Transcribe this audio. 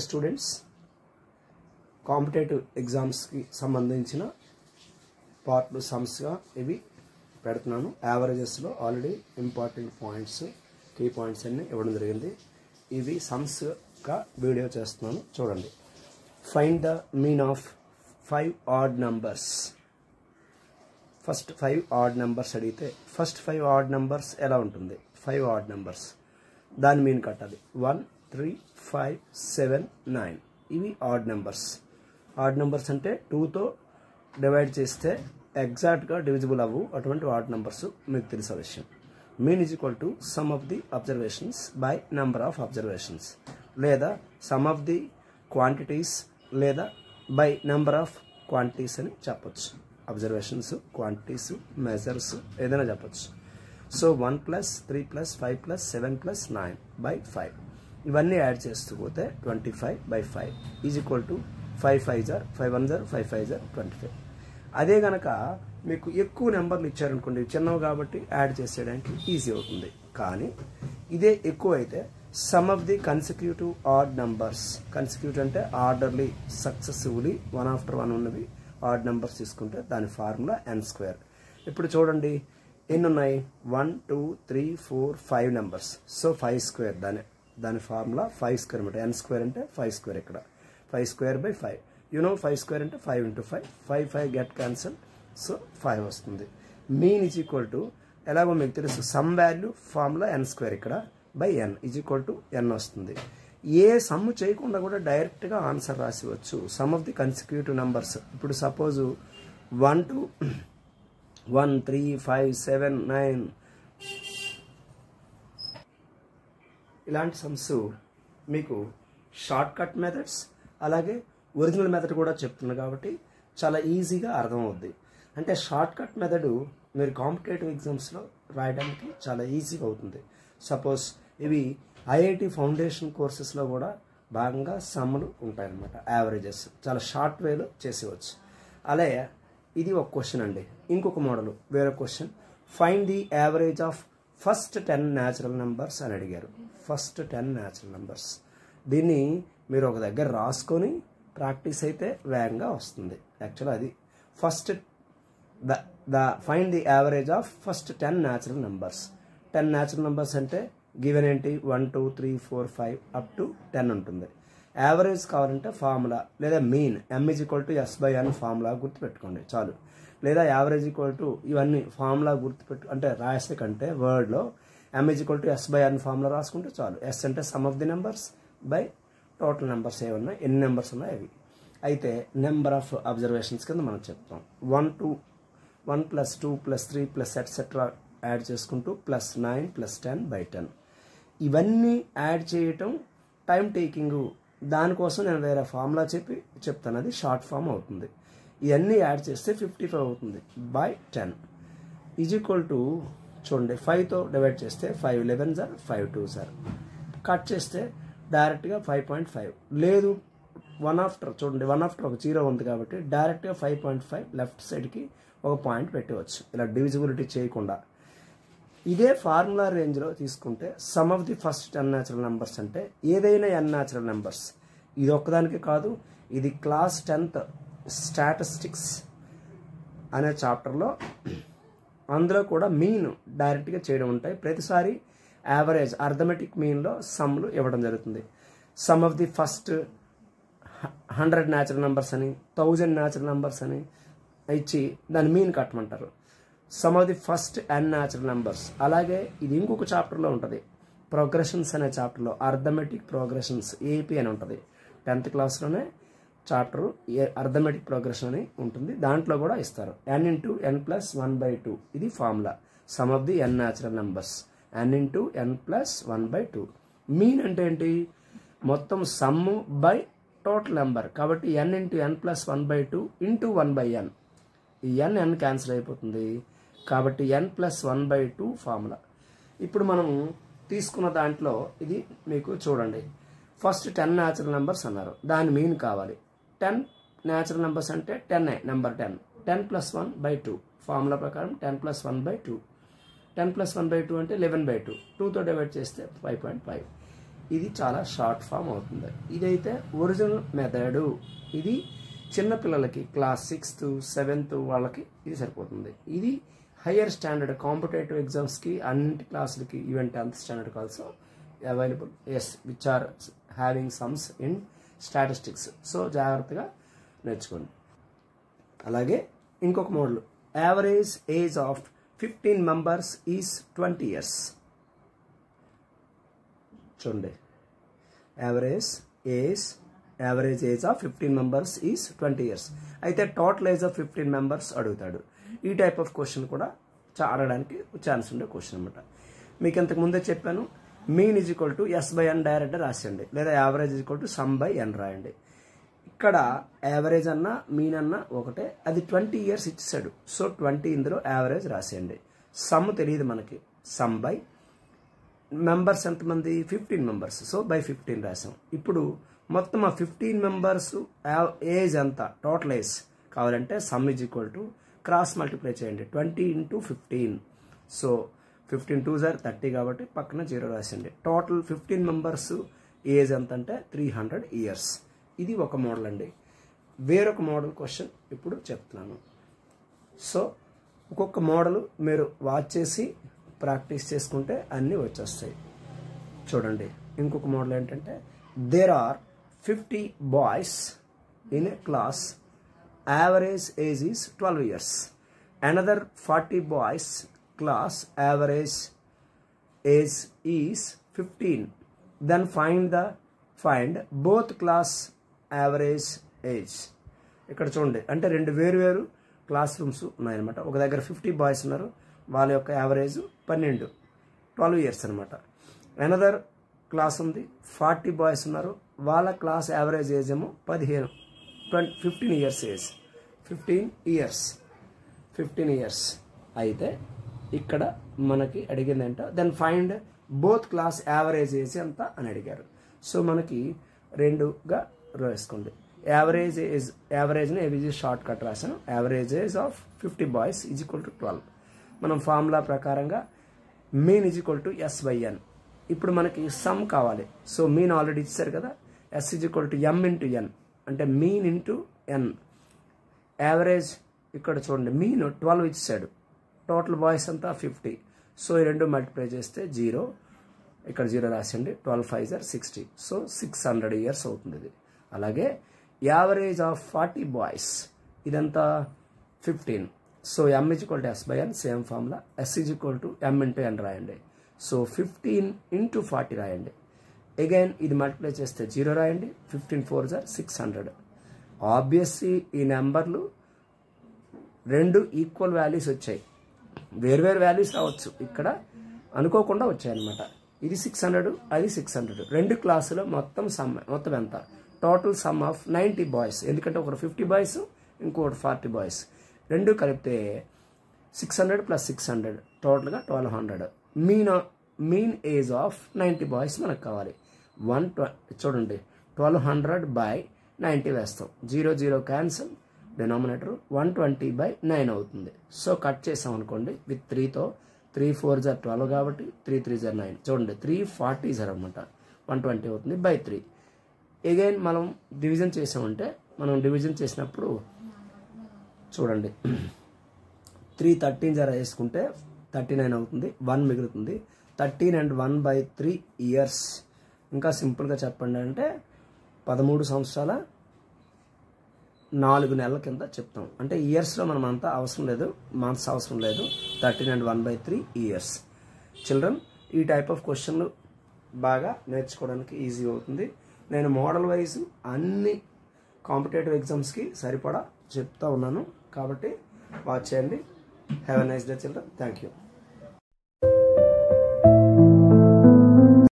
Dear students, competitive ఎగ్జామ్స్కి సంబంధించిన పార్ట్లు సమ్స్గా ఇవి పెడుతున్నాను. యావరేజెస్లో already important points, key points అన్నీ ఇవ్వడం జరిగింది. ఇవి సమ్స్గా వీడియో చేస్తున్నాను, చూడండి. Find the mean of 5 odd numbers. First 5 odd numbers అడిగితే ఫస్ట్ 5 odd numbers ఎలా ఉంటుంది? 5 odd numbers దాని మీన్ కట్టాలి. 1, 3, 5, 7, 9 ఇవి ఆడ్ నెంబర్స్. ఆడ్ నెంబర్స్ అంటే 2తో డివైడ్ చేస్తే ఎగ్జాక్ట్గా డివిజిబుల్ అవ్వు, అటువంటి ఆడ్ నెంబర్స్ మీకు తెలిసే విషయం. Mean is equal to some of the observations by number of observations, లేదా సమ్ ఆఫ్ ది క్వాంటిటీస్, లేదా బై నెంబర్ ఆఫ్ క్వాంటిటీస్ అని చెప్పొచ్చు. అబ్జర్వేషన్స్, క్వాంటిటీస్, మెజర్స్ ఏదైనా చెప్పొచ్చు. సో 1 + 3 + 5 + 7 + 9 by 5 ఇవన్నీ యాడ్ చేస్తూ పోతే 25/5 ఈజ్ ఈక్వల్ టు 5 5 జార్ 5 1 జార్ 5 5 జార్ 25. అదే కనుక మీకు ఎక్కువ నెంబర్లు ఇచ్చారనుకోండి, చిన్నవి కాబట్టి యాడ్ చేసేయడానికి ఈజీ అవుతుంది. కానీ ఇదే ఎక్కువ అయితే some of the consecutive add numbers, consecutive అంటే ఆర్డర్లీ సక్సెసివ్లీ 1 after 1 ఉన్నవి ఆడ్ నెంబర్స్ తీసుకుంటే దాని ఫార్ములా n². ఇప్పుడు చూడండి ఎన్ని ఉన్నాయి? 1 2 3 4 5 నెంబర్స్. సో 5² దాని ఫార్ములా 5² అనమాట. n² అంటే 5² ఇక్కడ 5²/5. 5² అంటే 5 × 5 5 5 గెట్ క్యాన్సల్. సో 5 వస్తుంది. మీన్ ఈజ్ ఈక్వల్ టు ఎలాగో మీకు తెలుసు, సమ్ వాల్యూ ఫార్ములా n² ఇక్కడ by n is equal to n వస్తుంది. ఏ సమ్ చేయకుండా కూడా డైరెక్ట్గా ఆన్సర్ రాసివచ్చు. Sum of the consecutive numbers, ఇప్పుడు సపోజు 1 2 1 3 5 7 9 ఇలాంటి సమ్స్ మీకు షార్ట్ కట్ మెథడ్స్, అలాగే ఒరిజినల్ మెథడ్ కూడా చెప్తుంది కాబట్టి చాలా ఈజీగా అర్థమవుద్ది. అంటే షార్ట్ కట్ మెథడ్ మీరు కాంపిటేటివ్ ఎగ్జామ్స్లో రాయడానికి చాలా ఈజీగా అవుతుంది. సపోజ్ ఇవి ఐఐటి ఫౌండేషన్ కోర్సెస్లో కూడా భాగంగా సమ్ములు ఉంటాయన్నమాట. యావరేజెస్ చాలా షార్ట్ వేలో చేసేవచ్చు. అలాగే ఇది ఒక క్వశ్చన్ అండి. ఇంకొక మోడల్ వేరే question, find the average of first 10 natural numbers అని అడిగారు. ఫస్ట్ 10 న్యాచురల్ నెంబర్స్, దీన్ని మీరు ఒక దగ్గర రాసుకొని ప్రాక్టీస్ అయితే వేగంగా వస్తుంది. యాక్చువల్ అది first find the average of first 10 natural numbers. 10 natural numbers అంటే గివెన్ ఏంటి? 1 2 3 4 5 అప్ టు 10 ఉంటుంది. యావరేజ్ కావాలంటే ఫార్ములా లేదా మీన్ m = s/n ఫార్ములా గుర్తుపెట్టుకోండి చాలు. లేదా యావరేజ్ ఈక్వల్ టు ఇవన్నీ ఫార్ములా అంటే రాసే కంటే వర్డ్లో m = s/n ఫార్ములా రాసుకుంటే చాలు. s అంటే some of the numbers by total numbers ఏమన్నా ఎన్ని నెంబర్స్ ఉన్నాయి అవి. అయితే నెంబర్ ఆఫ్ అబ్జర్వేషన్స్ కింద మనం చెప్తాం. 1 + 2 + 3 + ఎట్సెట్రా యాడ్ చేసుకుంటూ +9 + 10/10 ఇవన్నీ యాడ్ చేయటం టైం టేకింగ్. దానికోసం నేను వేరే ఫార్ములా చెప్తాను, అది షార్ట్ ఫామ్ అవుతుంది. ఇవన్నీ యాడ్ చేస్తే 55 అవుతుంది బై 10 ఈజ్ ఈక్వల్ టు చూడండి 5తో డివైడ్ చేస్తే 5 11 జార్ 5 2 జార్ కట్ చేస్తే డైరెక్ట్గా 5.5. లేదు 1 after చూడండి 1 after ఒక 0 ఉంది కాబట్టి డైరెక్ట్గా 5.5 లెఫ్ట్ సైడ్కి ఒక పాయింట్ పెట్టవచ్చు, ఇలా డివిజిబిలిటీ చేయకుండా. ఇదే ఫార్ములా రేంజ్లో తీసుకుంటే some of the first 10 natural numbers అంటే ఏదైనా n న్యాచురల్ నెంబర్స్. ఇది ఒక్కదానికి కాదు, ఇది క్లాస్ 10th స్టాటిస్టిక్స్ అనే చాప్టర్లో అందులో కూడా మీన్ డైరెక్ట్గా చేయడం ఉంటాయి. ప్రతిసారి యావరేజ్ అర్థమెటిక్ మీన్లో సమ్లు ఇవ్వడం జరుగుతుంది. Sum of the first 100 natural numbers అని 1000 న్యాచురల్ నెంబర్స్ అని ఇచ్చి దాని మీన్ కట్టమంటారు. Sum of the first n natural numbers. అలాగే ఇది ఇంకొక చాప్టర్లో ఉంటుంది, ప్రోగ్రెషన్స్ అనే చాప్టర్లో అర్థమెటిక్ ప్రోగ్రెషన్స్ ఏపీ అని ఉంటుంది. 10th క్లాస్లోనే చాప్టరు అర్థమెటిక్ ప్రోగ్రెషన్ అని ఉంటుంది, దాంట్లో కూడా ఇస్తారు. n × n + 1/2 ఇది formula. Some of the n natural numbers n × n + 1/2. Mean అంటే ఏంటి? మొత్తం సమ్ బై టోటల్ నెంబర్ కాబట్టి n × n + 1/2 × 1/n. ఈ n క్యాన్సిల్ అయిపోతుంది కాబట్టి n + 1/2 ఫార్ములా. ఇప్పుడు మనం తీసుకున్న దాంట్లో ఇది మీకు చూడండి, ఫస్ట్ 10 న్యాచురల్ నెంబర్స్ అన్నారు, దాని మీన్ కావాలి. 10 న్యాచురల్ నెంబర్స్ అంటే 10 నెంబర్ 10 10 + 1/2 ఫార్ములా ప్రకారం 10 + 1/2. 10 + 1/2 అంటే 11/2. 2తో డివైడ్ చేస్తే 5.5. ఇది చాలా షార్ట్ ఫామ్ అవుతుంది. ఇదైతే ఒరిజినల్ మెథడ్. ఇది చిన్నపిల్లలకి క్లాస్ 6th 7th వాళ్ళకి ఇది సరిపోతుంది. ఇది హయ్యర్ స్టాండర్డ్ కాంపిటేటివ్ ఎగ్జామ్స్కి అన్ని క్లాసులకి even 10th standard also available. Yes, which are having sums in statistics. So జాగ్రత్తగా నేర్చుకోండి. అలాగే ఇంకొక model, average age of 15 members is 20 years. చూడండి, average age of 15 members is 20 years. అయితే టోటల్ ఏజ్ ఆఫ్ 15 మెంబర్స్ అడుగుతాడు. ఈ టైప్ ఆఫ్ క్వశ్చన్ కూడా అడగడానికి ఛాన్స్ ఉండే క్వశ్చన్ అనమాట. మీకు ఇంతకు ముందే చెప్పాను, mean is equal to S/N direct రాసేయండి, లేదా యావరేజ్ ఈజ్ ఈక్వల్ టు సమ్/n రాయండి. ఇక్కడ యావరేజ్ అన్నా మీన్ అన్నా ఒకటే. అది 20 years ఇచ్చేసాడు. సో 20 ఇందులో యావరేజ్ రాసేయండి. సమ్ తెలియదు మనకి, సమ్ బై మెంబర్స్ ఎంతమంది 15 మెంబర్స్. సో బై 15 రాసాం. ఇప్పుడు మొత్తం ఆ 15 మెంబర్స్ ఏజ్ ఎంత, టోటల్ ఏజ్ కావాలంటే some is equal to cross multiply చేయండి, 20 × 15. సో 15 2s are 30 కాబట్టి పక్కన 0 రాసండి. టోటల్ 15 మెంబర్స్ ఏజ్ ఎంత అంటే 300 years. ఇది ఒక మోడల్ అండి. వేరొక మోడల్ క్వశ్చన్ ఇప్పుడు చెప్తున్నాను. సో ఒక్కొక్క మోడల్ మీరు వాచ్ చేసి ప్రాక్టీస్ చేసుకుంటే అన్నీ వచ్చేస్తాయి. చూడండి, ఇంకొక మోడల్ ఏంటంటే, there are 50 boys in a class, average age is 12 years. Another 40 boys class, average age is 15. Then find both class average age. ఇక్కడ చూడండి, అంటే రెండు వేరు క్లాస్ రూమ్స్ ఉన్నాయన్నమాట. ఒక దగ్గర 50 boys ఉన్నారు, వాళ్ళ యొక్క యావరేజ్ 12 years అనమాట. అనదర్ క్లాస్ ఉంది, 40 boys ఉన్నారు, వాళ్ళ క్లాస్ యావరేజ్ ఏజ్ ఏమో 15 years ఏజ్. 15 years. అయితే ఇక్కడ మనకి అడిగింది ఏంటో, then find both class average age ఎంత అని అడిగారు. సో మనకి రెండుగా వేసుకోండి. యావరేజ్ని ఏబీజీ షార్ట్ కట్ రాశాను. Average age of 50 boys is equal to 12. మనం ఫార్ములా ప్రకారంగా mean is equal to S/N. ఇప్పుడు మనకి సమ్ కావాలి. సో మీన్ ఆల్రెడీ ఇచ్చారు కదా, S is equal to M × N, అంటే మీన్ ఇంటూ N. యావరేజ్ ఇక్కడ చూడండి, మీన్ 12 ఇచ్చాడు, టోటల్ బాయ్స్ అంతా 50. సో ఈ రెండు మల్టిప్లై చేస్తే 0, ఇక్కడ 0 రాసండి. 12 5s are 60. సో 600 years అవుతుంది ఇది. అలాగే యావరేజ్ ఆఫ్ 40 boys, ఇదంతా 15. So M is equal to S/N, same formula. S is equal to M × N రాయండి. సో 15 × 40 రాయండి. అగైన్ ఇది మల్టిప్లై చేస్తే 0 రాయండి. 15 4s are 600. ఆబ్వియస్లీ ఈ నెంబర్లు రెండు ఈక్వల్ వాల్యూస్ వచ్చాయి. వేర్వేరు వాల్యూస్ రావచ్చు, ఇక్కడ అనుకోకుండా వచ్చాయన్నమాట. ఇది 600, అది 600. రెండు క్లాసులో మొత్తం ఎంత, టోటల్ సమ్ ఆఫ్ 90 boys. ఎందుకంటే ఒకరు 50 boys, ఇంకొకటి 40 boys. రెండు కలిపితే 600 + 600 టోటల్గా 1200. మీన్ ఏజ్ ఆఫ్ 90 boys మనకు కావాలి. చూడండి, 1200/90 వేస్తాం. 0 0 క్యాన్సల్, డినామినేటర్ 120/9 అవుతుంది. సో కట్ చేసాం అనుకోండి విత్ 3తో. 3 4s are 12 కాబట్టి 3 3s are 9. చూడండి, 340s అనమాట, 120 అవుతుంది /3. అగైన్ మనం డివిజన్ చేసామంటే, మనం డివిజన్ చేసినప్పుడు చూడండి, 3 13s వేసుకుంటే 39 అవుతుంది, 1 మిగులుతుంది. 13 and 1/3 years. ఇంకా సింపుల్గా చెప్పండి అంటే 13 సంవత్సరాల 4 నెలల కింద చెప్తాం. అంటే ఇయర్స్లో మనం అంతా అవసరం లేదు, మంత్స్ అవసరం లేదు. 13 and 1/3 years. చిల్డ్రన్, ఈ టైప్ ఆఫ్ క్వశ్చన్లు బాగా నేర్చుకోవడానికి ఈజీ అవుతుంది. నేను మోడల్ వైజ్ అన్ని కాంపిటేటివ్ ఎగ్జామ్స్కి సరిపడా చెప్తా ఉన్నాను, కాబట్టి వాచ్ చేయండి. Have a nice day children. Thank you.